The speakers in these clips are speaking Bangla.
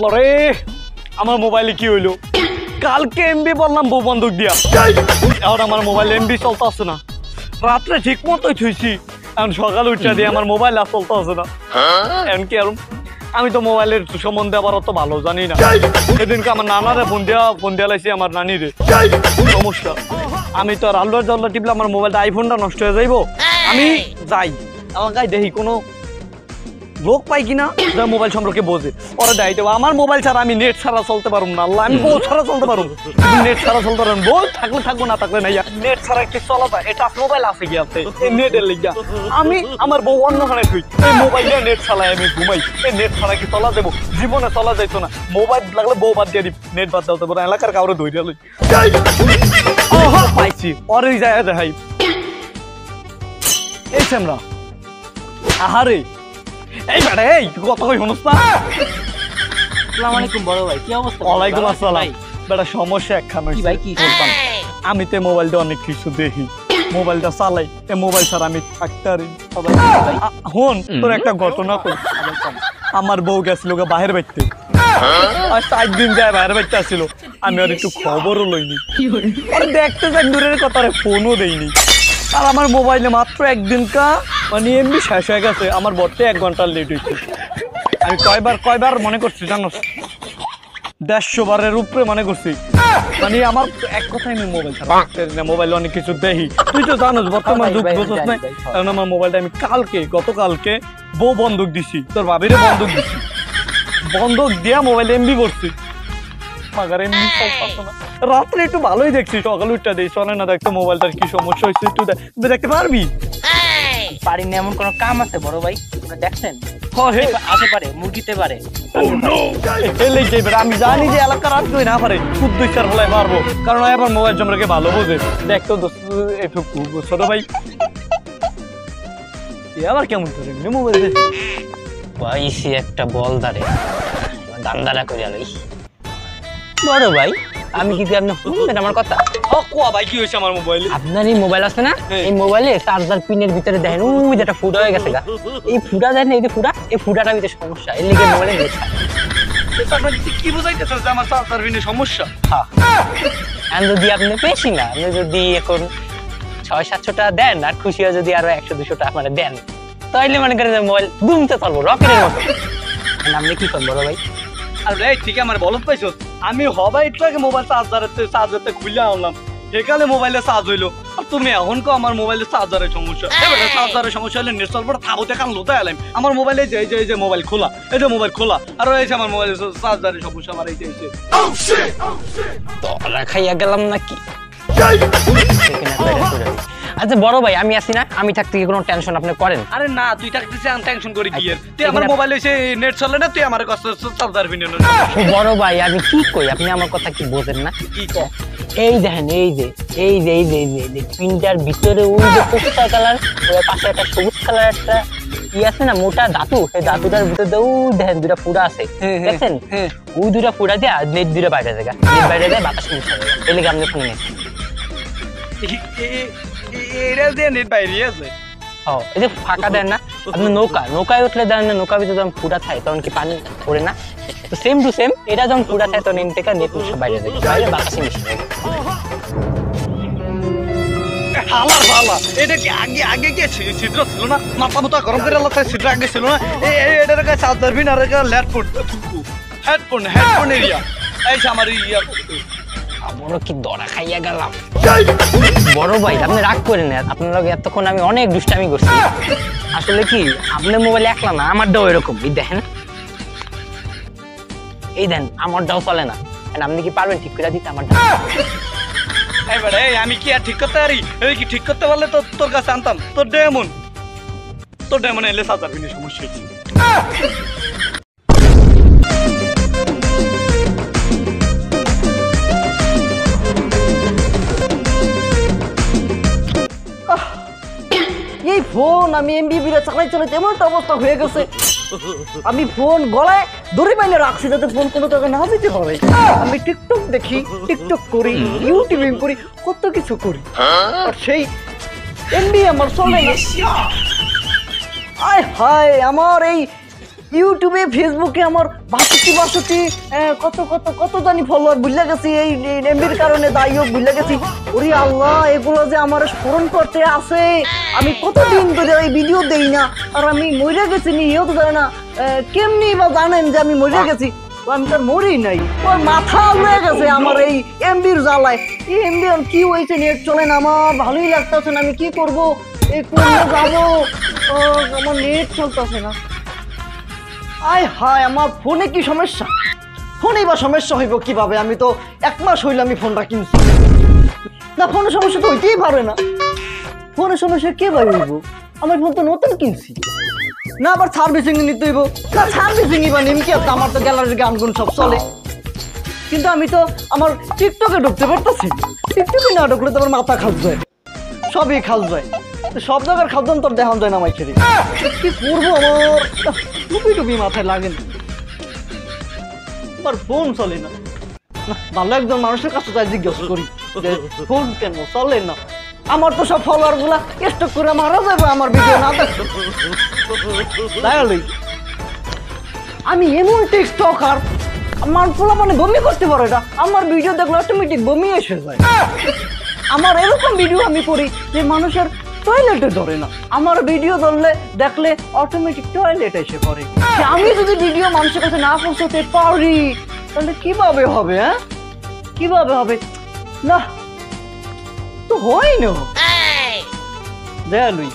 আল্লাহ রে আমার মোবাইলে কি হইলো কালকে এমবি বললাম বউ বন্দুক দিয়া আর আমার মোবাইল এমবি চলতে আসছে না রাত্রে ঠিক মতোই থুইছি এখন সকালে উঠে দিয়ে আমার মোবাইল আর চলতে আসছে না এখন কি আর আমি তো মোবাইলের সম্বন্ধে আবার অত ভালো জানি না সেদিনকে আমার নানারে ফোন দিয়া লাইছি আমার নানিরে সমস্যা আমি তো আর আল্লাহ জাল্লা টিপলে আমার মোবাইলটা আইফোনটা নষ্ট হয়ে যাইবো আমি যাই আমার গায়ে দেখি কোনো লোক পাই কিনা যা মোবাইল সম্পর্কে বোঝে ওরা দেয় আমার মোবাইল ছাড়া আমি নেট ছাড়া চলতে পারবো না আল্লাহ আমি বউ ছাড়া চলতে পারবো নেট ছাড়া চলতে পারবো বউ থাকলে থাকবো না থাকলে নাই নেট ছাড়া একটু চলা যায় এটা মোবাইল আছে কি আছে এই নেটের লিগা আমি আমার বউ অন্যখানে তুই এই মোবাইলে নেট চালাই আমি ঘুমাই এই নেট ছাড়া কি চলা দেবো জীবনে চলা যাইতো না মোবাইল লাগলে বউ বাদ দিয়ে দিই নেট বাদ দেওয়া যাবো না এলাকার কাউরে ধৈর্য লই পাইছি ওর এই জায়গা দেখাই এই আমরা আহারে এই বেটা এই কত কই শুনছ না আসসালামু আলাইকুম বড় ভাই কি অবস্থা ওয়ালাইকুম আসসালাম বেটা সমস্যা একখান হইছে ভাই কি করতাম আমি তো মোবাইলটা অনেক কিছু দেখি মোবাইলটা চালাই এই মোবাইল ছাড়া আমি থাকতে পারি হন তোর একটা ঘটনা কই আমার বউ গেছিল বাহির বাইতে আর 4 দিন যায় বাহির বাইতে আসছিল আমি আর একটু খবরও লইনি আর দেখতে যাই দূরের কথা ফোনও দেইনি আর আমার মোবাইলে মাত্র একদিনকা মানে এমবি শেষ হয়ে গেছে আমার বর্তে 1 ঘন্টা লেট হয়েছে আমি কয়বার মনে করছি জানো 150 বারের উপরে মনে করছি মানে আমার এক কথাই আমি মোবাইল ছাড়া মোবাইলে অনেক কিছু দেখি তুই তো জানোস বর্তমান যুগ বুঝছ না কারণ আমার মোবাইলটা আমি গতকালকে বউ বন্দুক দিছি তোর ভাবিরে বন্দুক দিছি বন্দুক দিয়া মোবাইল এমবি করছি মাগার এমবি চলতেছে না রাত্রে একটু ভালোই দেখছি সকালে উঠটা দিই চলে না দেখতো মোবাইলটার কি সমস্যা হয়েছে একটু দেখতে পারবি পারি না এমন কোনো কাম আছে বড় ভাই আপনি দেখছেন আসতে পারে মুরগিতে পারে আমি জানি যে এলাকার আর তুই না পারে খুব দুই চার ফলাই পারবো কারণ এবার মোবাইল সম্পর্কে ভালো বোঝে দেখতো একটু ছোট ভাই আবার কেমন করে মোবাইল পাইছি একটা বল দাঁড়ে দান্দারা করে আলোই বড় ভাই আমি কি আপনি শুনবেন আমার কথা কোয়া ভাই কি হয়েছে আমার মোবাইলে আপনার এই মোবাইল আছে না এই মোবাইলে চার্জার পিনের ভিতরে দেখেন ওই যেটা ফুটা হয়ে গেছে এই ফুটা দেখেন এই যে ফুটা এই ফুটাটার ভিতরে সমস্যা এর লিগে মোবাইলে কি বুঝাইতেছেন যে আমার চার্জার পিনের সমস্যা আমি যদি আপনি পেয়েছি না আপনি যদি এখন 600-700 টাকা দেন আর খুশি হয়ে যদি আরো 100-200 টাকা মানে দেন তাইলে মনে করেন মোবাইল দুমতে চলবো রকেটের মতো আপনি কি করেন বড় ভাই আরে ঠিক আমার বলত পাইছো আমি হবাই একটু আগে মোবাইল চার্জারতে খুলে আনলাম সেকালে মোবাইলে চার্জ হইলো আর তুমি এখন কো আমার মোবাইলে চার্জারের সমস্যা চার্জারের সমস্যা হলে নেট চলবো থাবোতে কান লোতে এলাম আমার মোবাইলে যে মোবাইল খোলা এই যে মোবাইল খোলা আর এই যে আমার মোবাইলে চার্জারের সমস্যা আমার এই যে তোরা খাইয়া গেলাম নাকি আচ্ছা বড় ভাই আমি আছি না আমি থাকতে কোনো টেনশন আপনি করেন আরে না তুই থাকতেছিস আমি টেনশন করি কি এর তুই আমার মোবাইলে এসে নেট চলে না তুই আমার কাছে চার্জার পিন না বড় ভাই আমি কি কই আপনি আমার কথা কি বোঝেন না কি কও এই দেখেন এই যে পিনটার ভিতরে ওই যে কোকটা কালার ওর পাশে একটা সবুজ কালার একটা কি আছে না মোটা ধাতু সেই ধাতুটার ভিতরে ওই দেখেন দুটো ফুটা আছে দেখেন ওই দুটো ফুটা দিয়ে নেট দুটো বাইরে যায় নেট বাইরে যায় বাতাস মিশে যায় এই লাগে আপনি ফোনে নেন এরা দিয়ে নেট বাইরে আছে এই যে ফাঁকা দেন না আপনি নৌকায় উঠলে দেন না নৌকা ভিতরে যখন ফুটা থাকে তখন কি পানি পড়ে না তো সেম টু সেম এটা যখন ফুটা থাকে তখন ইনটেকা নেট মিশে বাইরে যায় বাইরে বাতাসে মিশে যায় হালা এটা কি আগে কি ছিদ্র ছিল না মাথা মতো গরম করে আল্লাহ ছিদ্র আগে ছিল না এটার কাছে চার্জার পিন আর হেডফোন এরিয়া এই আমার ইয়া বড় কি দড়া খাইয়া গেলাম বড় ভাই আপনি রাগ করেন না আপনার লগে এতক্ষণ আমি অনেক দুষ্টামি করছি আসলে কি আপনার মোবাইল একলা না আমারটাও এরকম এই দেন আমারটাও চলে না আপনি কি পারবেন ঠিক করে দিতে আমারটা এবারে আমি কি আর ঠিক করতে পারি এই কি ঠিক করতে পারলে তো তোর কাছে আনতাম তোর ডেমন এলে চার্জার পিনের সমস্যা হয়েছে এই ফোন আমি এমবিবিরা চালাইতে এমন একটা অবস্থা হয়ে গেছে আমি ফোন গলায় দড়ি বাইলে রাখছি যাতে ফোন কোনো জায়গায় না যেতে পারে আমি টিকটক দেখি টিকটক করি ইউটিউবিং করি কত কিছু করি আর সেই এমবি আমার চলে না আয় হায় আমার এই ইউটিউবে ফেসবুকে আমার 62 কত কত কত জানি ফলোয়ার ভুলে গেছি এই এমবির কারণে, যাই হোক ভুলে গেছি। ওরে আল্লাহ, এগুলো যে আমার স্মরণ করতে আছে। আমি কতদিন ধরে এই ভিডিও দেই না, আর আমি মরে গেছি নি, এও তো জানে না। কেমনি বা জানেন যে আমি মরে গেছি? আমি তার মরি নাই, ওর মাথা উড়ে গেছে আমার এই এমবির জ্বালায়। এই এমবি কি হয়েছে, নেট চলে না, আমার ভালোই লাগতেছে না। আমি কি করবো, এই কোনে যাবো, আমার নেট চলতেছে না। আয় হায়, আমার ফোনে কি সমস্যা? ফোনে বা সমস্যা হইব কিভাবে? আমি তো 1 মাস হইলে আমি ফোনটা কিনছি না, ফোনের সমস্যা তো হইতেই পারে না। ফোনের সমস্যা কে ভাই হইব? আমার ফোন তো নতুন কিনছি না, আবার সার্ভিসিং নিতে হইব না। সার্ভিসিং বা নিম কি আছে, আমার তো গ্যালারির গান গুন সব চলে। কিন্তু আমি তো আমার টিকটকে ঢুকতে পারতেছি। টিকটকে না ঢুকলে তো আমার মাথা খাস যায়, সবই খাস যায়। সব জায়গার খাদ্যান তোর দেখান যায় না আমার ছেড়ে। কি করবো, আমার টুপি টুপি মাথায় লাগে না, আমার ফোন চলে না। ভালো একজন মানুষের কাছে তাই জিজ্ঞেস করি যে ফোন কেন চলে না। আমার তো সব ফলোয়ার গুলা স্টক করে মারা যাবে আমার ভিডিও না দেখো। আমি এমন টিকটকার, আমার পোলা মানে বমি করতে পারে না, আমার ভিডিও দেখলে অটোমেটিক বমি এসে যায়। আমার এরকম ভিডিও আমি করি যে মানুষের টয়লেটে ধরে না, আমার ভিডিও ধরলে দেখলে অটোমেটিক টয়লেট এসে পড়ে। আমি যদি ভিডিও মানুষের কাছে না পৌঁছাতে পারি তাহলে কিভাবে হবে? হ্যাঁ, কিভাবে হবে? না তো হয় না। দয়ালুই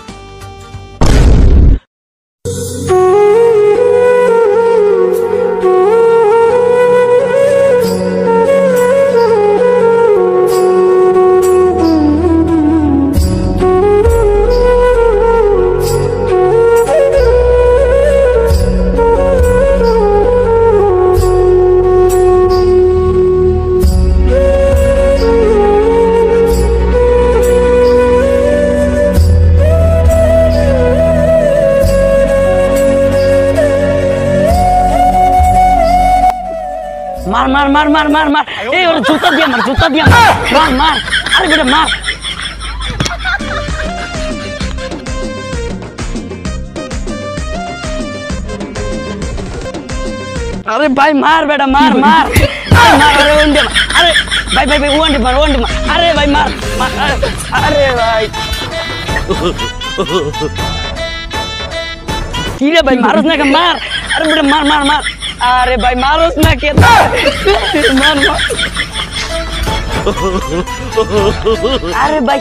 মার মার মার মার মার মার, এই ওর জুতা দিয়ে মার, জুতা দিয়ে মার, মার মার, আরে বেটা মার। আরে ভাই মার বেটা, মার মার, আরে মার, আরে ওন্ডে মার, আরে ভাই ভাই ভাই ওন্ডে মার, ওন্ডে মার, আরে ভাই মার মার, আরে ভাই কি রে ভাই, মারস না কে, মার, আরে বেটা মার মার মার, আরে ভাই মারস না কে, মার মার। আরে ভাই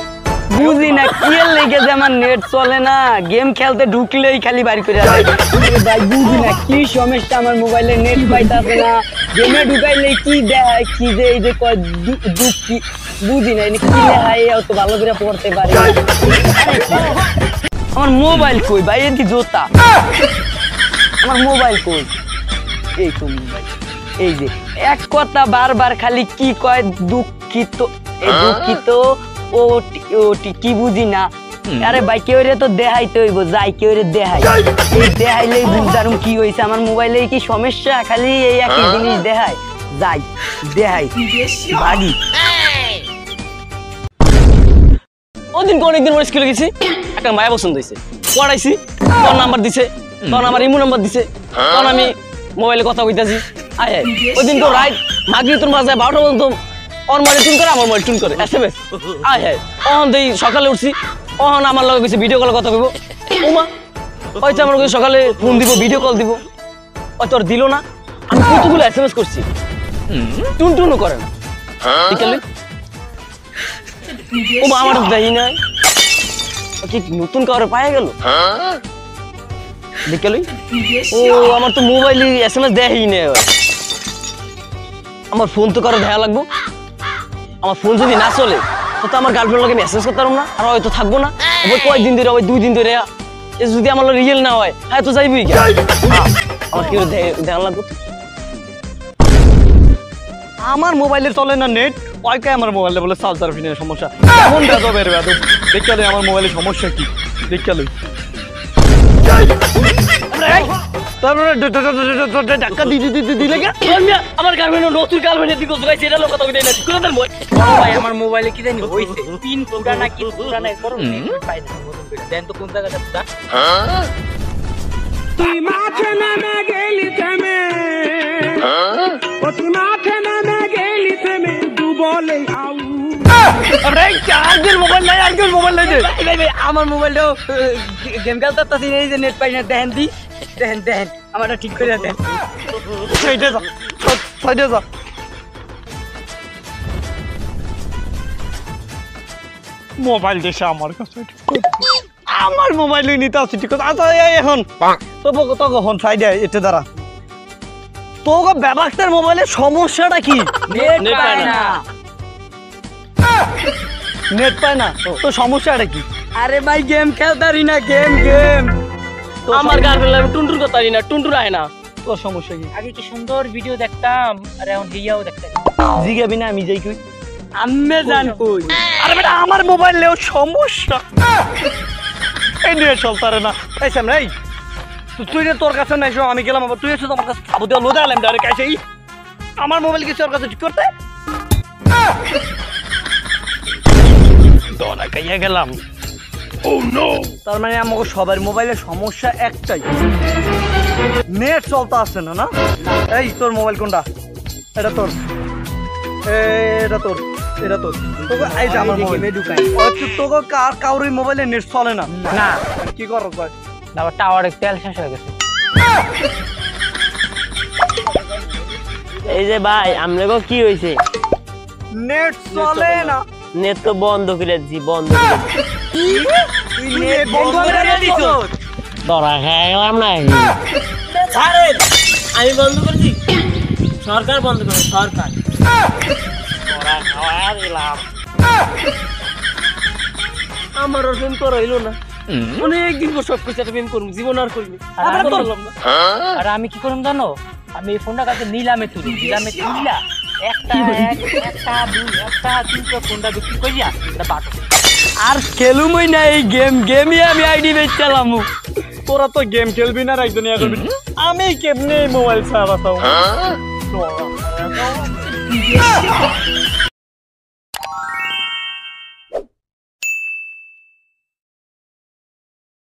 বুঝি না কি লেগে যে আমার নেট চলে না, গেম খেলতে ঢুকলেই খালি বাড়ি করে আসে। ভাই বুঝি না কি সমস্যা, আমার মোবাইলে নেট পাইতাছে না, গেমে ঢুকাইলে কি দেখায়, কি যে এই যে কয় দুঃখ, কি বুঝি না কি দেখায়, অত ভালো করে পড়তে পারি। আমার মোবাইল কই ভাই, এর কি জোতা, আমার মোবাইল কই? এই তো মোবাইল, এই যে এক কথা বারবার খালি কি কয় দুঃখিত, এই দুঃখিত ওটি কি বুঝি না। আরে ভাই কেউ রে তো দেখাইতে হইব, যাই কেউ রে দেখাই, এই দেখাইলেই বুঝারুম কি হয়েছে, আমার মোবাইলে কি সমস্যা, খালি এই একই জিনিস দেখাই, যাই দেখাই ভাগি। ওদিন অনেকদিন পরে স্কুলে গেছি, একটা মায়া পছন্দ হয়েছে, পড়াইছি, তোর নাম্বার দিছে, তখন আমার ইমো নাম্বার দিছে, তখন আমি মোবাইলে কথা কইতাছি। আয় ওই দিন তো রাইট মাগরি তোর মাঝে 12টা পর্যন্ত ওর মোবাইল টুন করে, আমার মোবাইল টুন করে, SMS। আয় হ্যাঁ, অহন দেই সকালে উঠছি, অহন আমার লগে গেছে ভিডিও কলে কথা কইব, ওমা হয়তো আমার কাছে সকালে ফোন দিব, ভিডিও কল দিব, ওই তোর দিল না। আমি কতগুলো SMS করছি, টুন টুনও করে না, বিকালে ওমা আমার দেই নাই, কি নতুন কাউরে পায়ে গেল বিকালে। ও আমার তো মোবাইলে SMS দেয়ই না, আমার ফোন তো কারো দেখা লাগবো, আমার ফোন যদি না চলে তো আমার গার্লফ্রেন্ড লোকে মেসেজ করতে পারবো না, আর হয়তো থাকবো না, ওই কয়েকদিন ধরে, ওই 2 দিন ধরে যদি আমার রিয়েল না হয়, হ্যাঁ তো যাইবি আমার কি দেখা লাগবো। আমার মোবাইলে চলে না নেট, ওইটাই আমার মোবাইলে বলে চার্জার ফিনের সমস্যা। কোন বেদবের বেদব, দেখালে আমার মোবাইলের সমস্যা কি, দেখালে তারপরে ধাক্কা দিলে আমার গার্লফ্রেন্ড নতুন গার্লফ্রেন্ড দিকে জোগাইছে, এটা লোক কথা কইতে না, কোন তার ভাই আমার মোবাইলে কি জানি হইছে, পিন পুরা না কি পুরা না, করো পাই না, দেন তো কোন জায়গাটা তুই মাঠে নামে গেলি থেমে ও তুই মাঠে নামে গেলি থেমে দু বলে আউ আরে আরেকজন মোবাইল নাই, আরেকজন মোবাইল নাই দে। ভাই ভাই আমার মোবাইলটাও গেম খেলতে পারতাছি না, এই যে নেট পাই না, দেখেন দি দেখেন দেখেন আমারটা ঠিক করে দেন। সাইডে যা, সাইডে যা। মোবাইল দেশে আমার কাছে আমার মোবাইল নিতে আসছি, ঠিক আছে? আচ্ছা এই এখন তোকে হন সাইডে এটা দ্বারা তোকে ব্যবস্থার মোবাইলের সমস্যাটা কি? নেট পাই না। নেট পায় না, তো সমস্যাটা কি? আরে ভাই গেম খেলতারি না, গেম গেম। আমার গার্লফ্রেন্ড আমি টুনটুন করতে পারি না, টুনটুন আয় না। তোর সমস্যা কি? আগে কি সুন্দর ভিডিও দেখতাম, আর এখন হিয়াও দেখতাম। জিগাবি না, আমি যাই কই। আমি জান কই। আরে বেটা আমার মোবাইলেও সমস্যা, এই নিয়ে চলতারে না। এই সামনে এই তুই যে তোর কাছে নাই, আমি গেলাম আবার তুই এসে তো আমার কাছে খাবো দেওয়া লোদা আলাম ডাইরেক্ট কাছে। আমার মোবাইল কিছু ওর কাছে ঠিক করতে দোনা কাইয়া গেলাম। তার মানে আমাকে সবার মোবাইলের সমস্যা একটাই, নেট চলতে আসছে না। না এই তোর মোবাইল কোনটা? এটা তোর, এটা তোর, এটা তোর। তোকে এই যে আমার মোবাইল তোকে কারোর মোবাইলে নেট চলে না। না কি করো ভাই? আবার টাওয়ারে তেল শেষ হয়ে গেছে। এই যে ভাই আমরাগো কি হইছে? নেট চলে না। নেট তো বন্ধ করে দিছি, বন্ধ করে দিছি। তুই নেট বন্ধ করে দিছ? ধরা খেয়ে গেলাম না। আমি বন্ধ করেছি, সরকার বন্ধ করে, সরকার। ধরা খাওয়া দিলাম। আমার ওরকম করা হইলো না, অনেকদিন পর সব কিছু প্রেম করবো, জীবন আর করিনি। আর আমি কি করলাম জানো, আমি এই ফোনটা কাছে নিলামে তুলি, নিলামে তুললা একটা তিনটা ফোনটা বিক্রি করিয়া এটা বাটো। আর খেলুমই না এই গেম, গেমই আমি আইডি বেচালাম। তোরা তো গেম খেলবি না, একজন ইয়া করবি, আমি কেমনে মোবাইল ছাড়া